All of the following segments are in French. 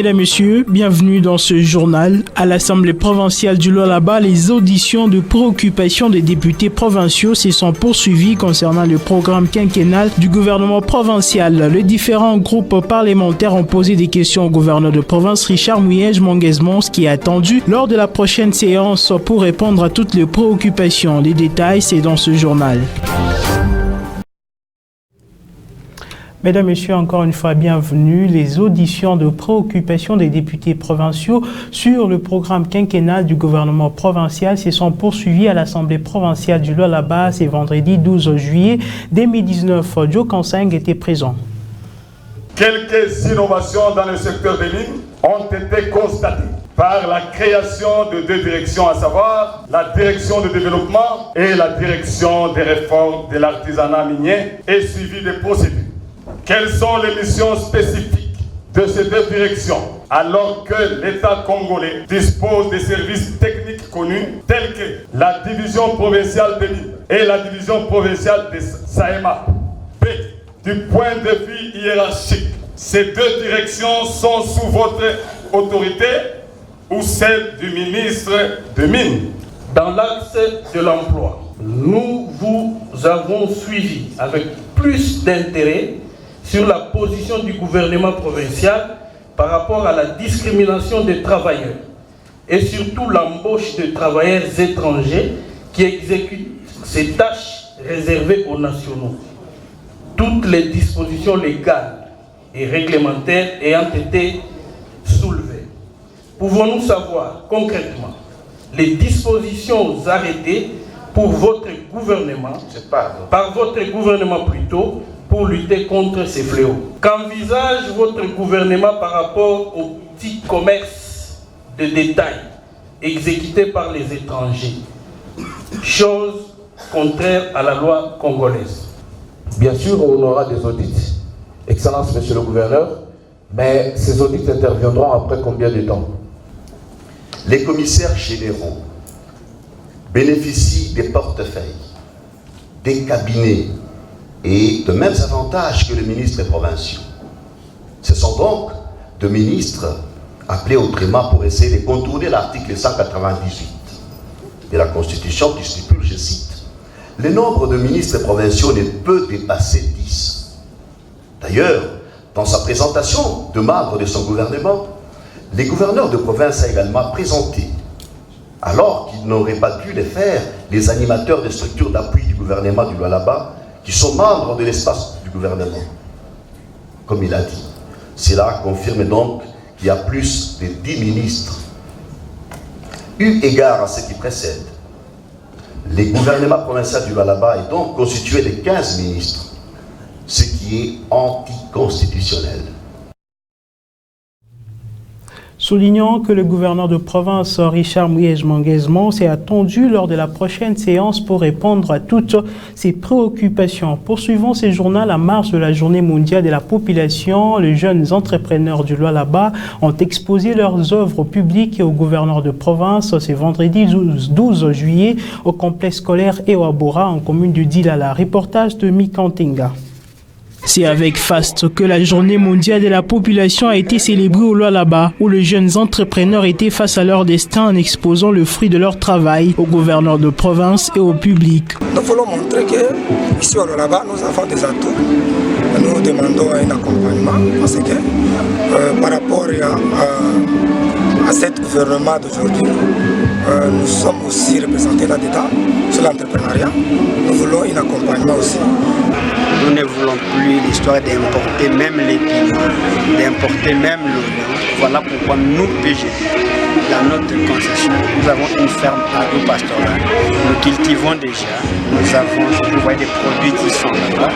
Mesdames, Messieurs, bienvenue dans ce journal. À l'Assemblée provinciale du Lualaba, les auditions de préoccupation des députés provinciaux se sont poursuivies concernant le programme quinquennal du gouvernement provincial. Les différents groupes parlementaires ont posé des questions au gouverneur de province Richard Muyej-Manguez-Mons qui est attendu lors de la prochaine séance pour répondre à toutes les préoccupations. Les détails, c'est dans ce journal. Mesdames, Messieurs, encore une fois, bienvenue. Les auditions de préoccupation des députés provinciaux sur le programme quinquennal du gouvernement provincial se sont poursuivies à l'Assemblée provinciale du Lualaba ce vendredi 12 juillet 2019. Joe Kansang était présent. Quelques innovations dans le secteur des mines ont été constatées par la création de deux directions, à savoir la direction de développement et la direction des réformes de l'artisanat minier et suivi des procédures. Quelles sont les missions spécifiques de ces deux directions alors que l'État congolais dispose des services techniques connus tels que la division provinciale des mines et la division provinciale des SAEMA? Du point de vue hiérarchique, ces deux directions sont sous votre autorité ou celle du ministre des Mines? Dans l'axe de l'emploi, nous vous avons suivi avec plus d'intérêt sur la position du gouvernement provincial par rapport à la discrimination des travailleurs et surtout l'embauche de travailleurs étrangers qui exécutent ces tâches réservées aux nationaux. Toutes les dispositions légales et réglementaires ayant été soulevées. Pouvons-nous savoir concrètement les dispositions arrêtées pour votre gouvernement, par votre gouvernement plutôt, pour lutter contre ces fléaux? Qu'envisage votre gouvernement par rapport aux petits commerces de détail exécutés par les étrangers? Chose contraire à la loi congolaise. Bien sûr, on aura des audits, Excellence Monsieur le Gouverneur, mais ces audits interviendront après combien de temps? Les commissaires généraux bénéficient des portefeuilles, des cabinets et de mêmes avantages que les ministres provinciaux. Ce sont donc deux ministres appelés autrement pour essayer de contourner l'article 198 de la Constitution qui stipule, je cite, le nombre de ministres provinciaux ne peut dépasser 10. D'ailleurs, dans sa présentation de membres de son gouvernement, les gouverneurs de province a également présenté, alors qu'ils n'auraient pas dû le faire, les animateurs des structures d'appui du gouvernement du Lualaba, qui sont membres de l'espace du gouvernement. Comme il a dit, cela confirme donc qu'il y a plus de 10 ministres. Eu égard à ce qui précède, le gouvernement provincial du Lualaba est donc constitué de 15 ministres, ce qui est anticonstitutionnel. Soulignant que le gouverneur de province Richard Muyej-Manguez-Mons est attendu lors de la prochaine séance pour répondre à toutes ses préoccupations. Poursuivons ce journal à marge de la journée mondiale de la population. Les jeunes entrepreneurs du Lualaba ont exposé leurs œuvres publiques au gouverneur de province ce vendredi 12 juillet au complexe scolaire Ewabora en commune du Dilala. Reportage de Mikantinga. C'est avec faste que la journée mondiale de la population a été célébrée au Lualaba, où les jeunes entrepreneurs étaient face à leur destin en exposant le fruit de leur travail au gouverneur de province et au public. Nous voulons montrer qu'ici au Lualaba, nous avons des atouts. Nous demandons un accompagnement parce que par rapport à cet gouvernement d'aujourd'hui, nous sommes aussi représentés là-dedans sur l'entrepreneuriat. Nous voulons un accompagnement aussi. Nous ne voulons plus l'histoire d'importer même les piments, d'importer même l'oignon. Voilà pourquoi nous, PG, dans notre concession, nous avons une ferme agro-pastorale. Nous cultivons déjà, nous avons, vous voyez, des produits qui sont là-bas,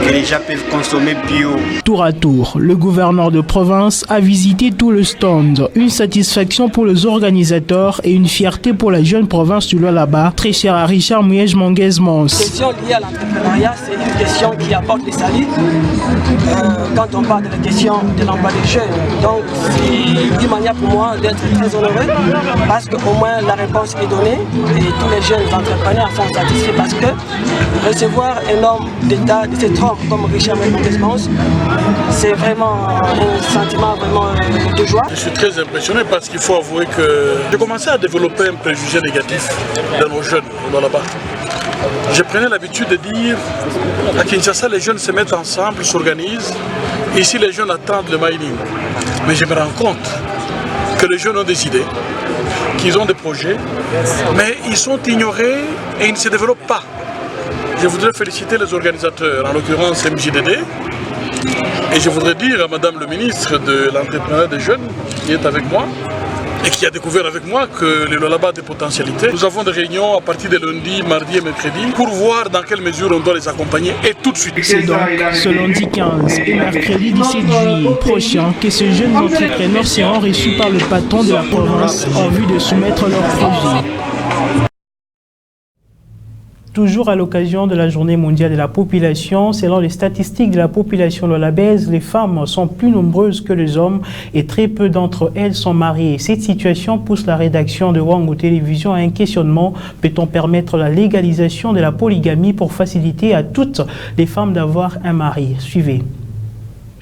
que les gens peuvent consommer bio. Tour à tour, le gouverneur de province a visité tout le stand. Une satisfaction pour les organisateurs et une fierté pour la jeune province du Lualaba, très chère à Richard Muyej-Manguez-Mons. La question liée à l'entrepreneuriat, c'est une question qui apporte Sali, quand on parle de la question de l'emploi des jeunes. Donc c'est une manière pour moi d'être très honoré parce qu'au moins la réponse est donnée et tous les jeunes entrepreneurs sont satisfaits parce que recevoir un homme d'État de cet homme comme Richard Mouillezmanguezmo, c'est vraiment un sentiment vraiment de joie. Je suis très impressionné parce qu'il faut avouer que j'ai commencé à développer un préjugé négatif dans nos jeunes là-bas. Je prenais l'habitude de dire à Kinshasa, les jeunes se mettent ensemble, s'organisent. Ici, les jeunes attendent le mining. Mais je me rends compte que les jeunes ont des idées, qu'ils ont des projets, mais ils sont ignorés et ils ne se développent pas. Je voudrais féliciter les organisateurs, en l'occurrence MJDD, et je voudrais dire à Madame le ministre de l'entrepreneuriat des jeunes qui est avec moi, et qui a découvert avec moi que le Lualaba a des potentialités. Nous avons des réunions à partir de lundi, mardi et mercredi pour voir dans quelle mesure on doit les accompagner et tout de suite. C'est donc ce lundi 15 et mercredi 17 juillet prochain que ces jeunes entrepreneurs seront reçus par le patron de la province en vue de soumettre leurs projets. Toujours à l'occasion de la journée mondiale de la population, selon les statistiques de la population lualabaise, les femmes sont plus nombreuses que les hommes et très peu d'entre elles sont mariées. Cette situation pousse la rédaction de Wango Télévision à un questionnement. Peut-on permettre la légalisation de la polygamie pour faciliter à toutes les femmes d'avoir un mari? Suivez.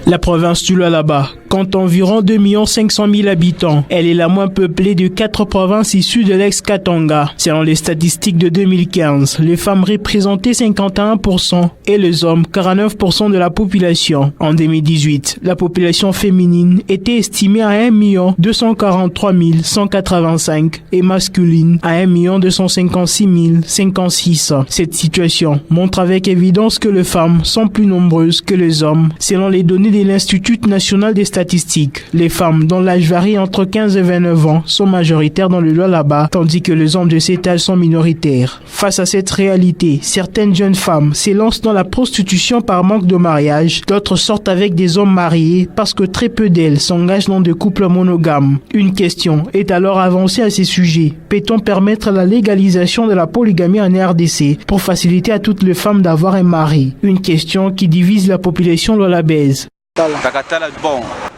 La province du Lualaba compte environ 2 500 000 habitants. Elle est la moins peuplée de 4 provinces issues de l'ex-Katanga. Selon les statistiques de 2015, les femmes représentaient 51% et les hommes 49% de la population. En 2018, la population féminine était estimée à 1 243 185 et masculine à 1 256 056. Cette situation montre avec évidence que les femmes sont plus nombreuses que les hommes. Selon les données de l'Institut national des statistiques, les femmes dont l'âge varie entre 15 et 29 ans sont majoritaires dans le Lualaba, tandis que les hommes de cet âge sont minoritaires. Face à cette réalité, certaines jeunes femmes s'élancent dans la prostitution par manque de mariage, d'autres sortent avec des hommes mariés parce que très peu d'elles s'engagent dans des couples monogames. Une question est alors avancée à ces sujets. Peut-on permettre la légalisation de la polygamie en RDC pour faciliter à toutes les femmes d'avoir un mari? Une question qui divise la population lualabaise.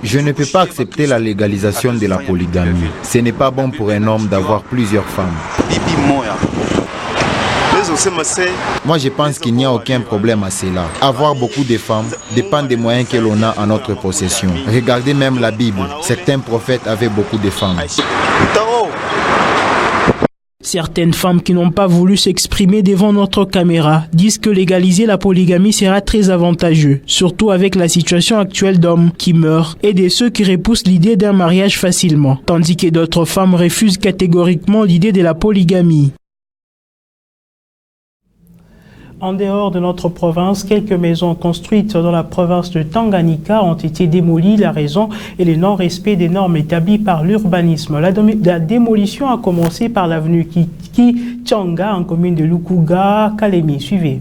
Je ne peux pas accepter la légalisation de la polygamie. Ce n'est pas bon pour un homme d'avoir plusieurs femmes. Moi, je pense qu'il n'y a aucun problème à cela. Avoir beaucoup de femmes dépend des moyens que l'on a en notre possession. Regardez même la Bible. Certains prophètes avaient beaucoup de femmes. Certaines femmes qui n'ont pas voulu s'exprimer devant notre caméra disent que légaliser la polygamie sera très avantageux, surtout avec la situation actuelle d'hommes qui meurent et de ceux qui repoussent l'idée d'un mariage facilement, tandis que d'autres femmes refusent catégoriquement l'idée de la polygamie. En dehors de notre province, quelques maisons construites dans la province de Tanganyika ont été démolies. La raison est le non-respect des normes établies par l'urbanisme. La démolition a commencé par l'avenue Kichanga en commune de Lukuga, Kalemi. Suivez.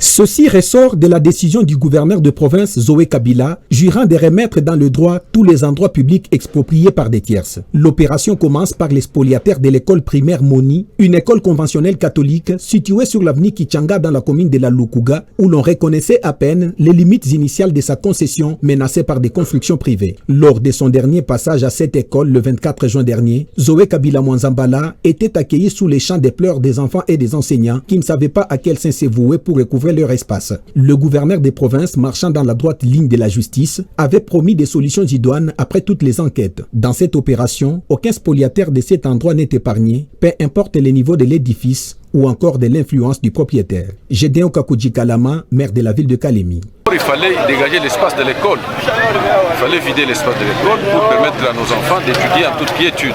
Ceci ressort de la décision du gouverneur de province Zoé Kabila, jurant de remettre dans le droit tous les endroits publics expropriés par des tierces. L'opération commence par les spoliataires de l'école primaire Moni, une école conventionnelle catholique située sur l'avenue Kichanga dans la commune de la Lukuga, où l'on reconnaissait à peine les limites initiales de sa concession menacée par des constructions privées. Lors de son dernier passage à cette école le 24 juin dernier, Zoé Kabila Mwanzambala était accueilli sous les chants des pleurs des enfants et des enseignants qui ne savaient pas à quel sein se vouer pour recouvrer leur espace. Le gouverneur des provinces, marchant dans la droite ligne de la justice, avait promis des solutions idoines après toutes les enquêtes. Dans cette opération, aucun spoliataire de cet endroit n'est épargné, peu importe le niveau de l'édifice ou encore de l'influence du propriétaire. Gédéon Kakoudji Kalama, maire de la ville de Kalemi. Il fallait dégager l'espace de l'école. Il fallait vider l'espace de l'école pour permettre à nos enfants d'étudier en toute quiétude.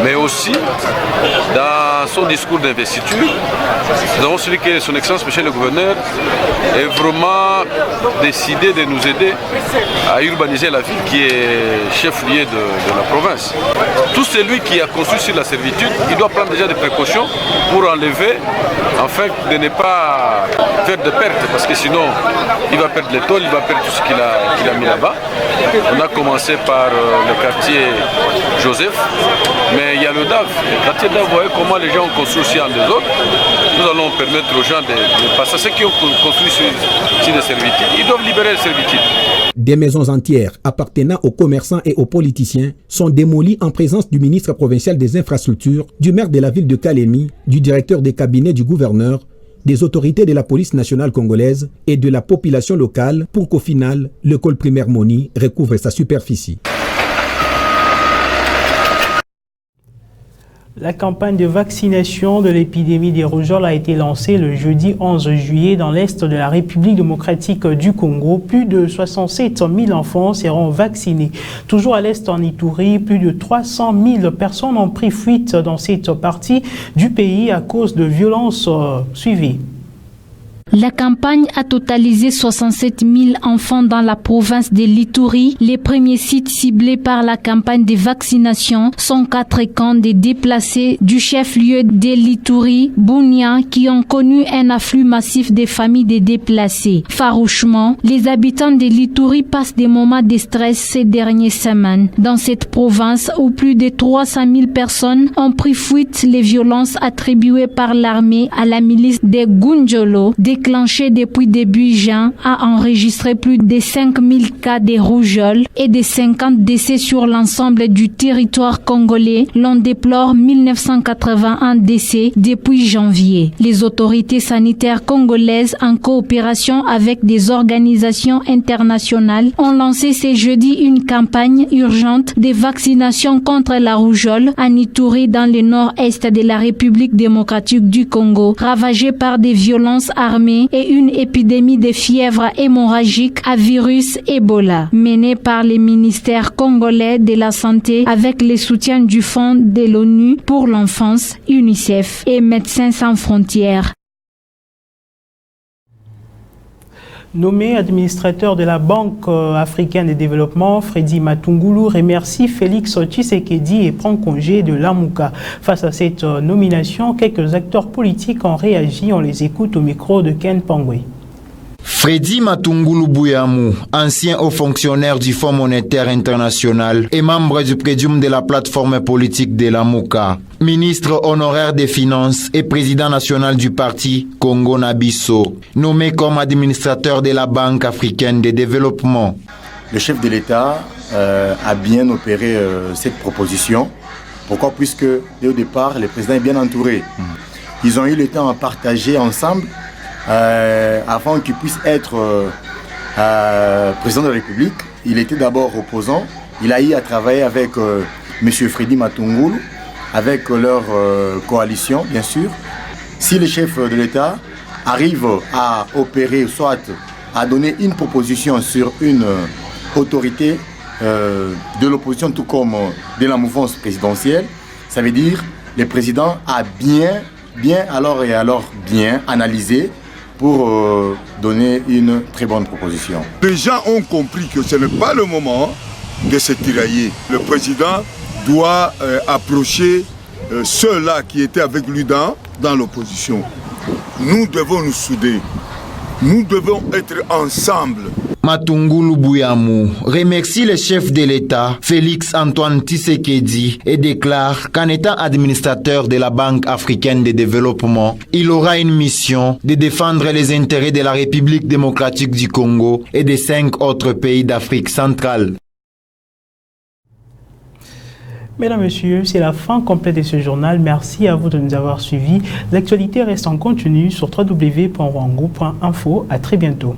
Mais aussi, dans son discours d'investiture, nous avons celui que son Excellence, monsieur le gouverneur, est vraiment décidé de nous aider à urbaniser la ville qui est chef-lieu de la province. Tout celui qui a construit sur la servitude, il doit prendre déjà des précautions pour enlever, afin de ne pas faire de pertes, parce que sinon, il va perdre les tôles, il va perdre tout ce qu'il a mis là-bas. On a commencé par le quartier Joseph, mais il y a le DAV. Le quartier DAV, vous voyez comment les gens ont construit aussi en désordre. nous allons permettre aux gens de passer. Ceux qui ont construit sur des servitudes, ils doivent libérer les servitudes. Des maisons entières appartenant aux commerçants et aux politiciens sont démolies en présence du ministre provincial des infrastructures, du maire de la ville de Kalemi, du directeur des cabinets du gouverneur, des autorités de la police nationale congolaise et de la population locale pour qu'au final, l'école primaire Moni recouvre sa superficie. La campagne de vaccination de l'épidémie des rougeoles a été lancée le jeudi 11 juillet dans l'est de la République démocratique du Congo. Plus de 67 000 enfants seront vaccinés. Toujours à l'est en Ituri, plus de 300 000 personnes ont pris fuite dans cette partie du pays à cause de violences suivies. La campagne a totalisé 67 000 enfants dans la province de l'Ituri. Les premiers sites ciblés par la campagne de vaccination sont 4 camps de déplacés du chef-lieu de l'Ituri, Bunia, qui ont connu un afflux massif des familles de déplacés. Farouchement, les habitants de l'Ituri passent des moments de stress ces dernières semaines. Dans cette province où plus de 300 000 personnes ont pris fuite, les violences attribuées par l'armée à la milice des Gunjolo, déclenché depuis début juin, a enregistré plus de 5000 cas de rougeole et de 50 décès sur l'ensemble du territoire congolais. L'on déplore 1981 décès depuis janvier. Les autorités sanitaires congolaises, en coopération avec des organisations internationales, ont lancé ce jeudi une campagne urgente de vaccination contre la rougeole en Ituri, dans le nord-est de la République démocratique du Congo, ravagée par des violences armées et une épidémie de fièvre hémorragique à virus Ebola, menée par les ministères congolais de la Santé avec le soutien du Fonds de l'ONU pour l'enfance, UNICEF et Médecins sans frontières. Nommé administrateur de la Banque africaine de développement, Freddy Matungulu remercie Félix Tshisekedi et prend congé de Lamuka. Face à cette nomination, quelques acteurs politiques ont réagi. On les écoute au micro de Ken Pangwe. Freddy Matungulu Bouyamu, ancien haut fonctionnaire du Fonds monétaire international et membre du présidium de la plateforme politique de Lamuka, ministre honoraire des Finances et président national du parti Congo Nabiso, nommé comme administrateur de la Banque africaine de développement. Le chef de l'État a bien opéré cette proposition. Pourquoi? Puisque dès au départ, le président est bien entouré. Ils ont eu le temps à partager ensemble avant qu'il puisse être président de la République. Il était d'abord opposant. Il a eu à travailler avec M. Freddy Matungulu, avec leur coalition, bien sûr. Si le chef de l'État arrive à opérer, soit à donner une proposition sur une autorité de l'opposition, tout comme de la mouvance présidentielle, ça veut dire que le président a bien analysé pour donner une très bonne proposition. Les gens ont compris que ce n'est pas le moment de se tirailler. Le président doit approcher ceux-là qui étaient avec lui dans l'opposition. Nous devons nous souder. Nous devons être ensemble. Matungulu Bouyamu remercie le chef de l'État, Félix Antoine Tshisekedi, et déclare qu'en étant administrateur de la Banque africaine de développement, il aura une mission de défendre les intérêts de la République démocratique du Congo et des 5 autres pays d'Afrique centrale. Mesdames, Messieurs, c'est la fin complète de ce journal. Merci à vous de nous avoir suivis. L'actualité reste en continu sur www.rwango.info. À très bientôt.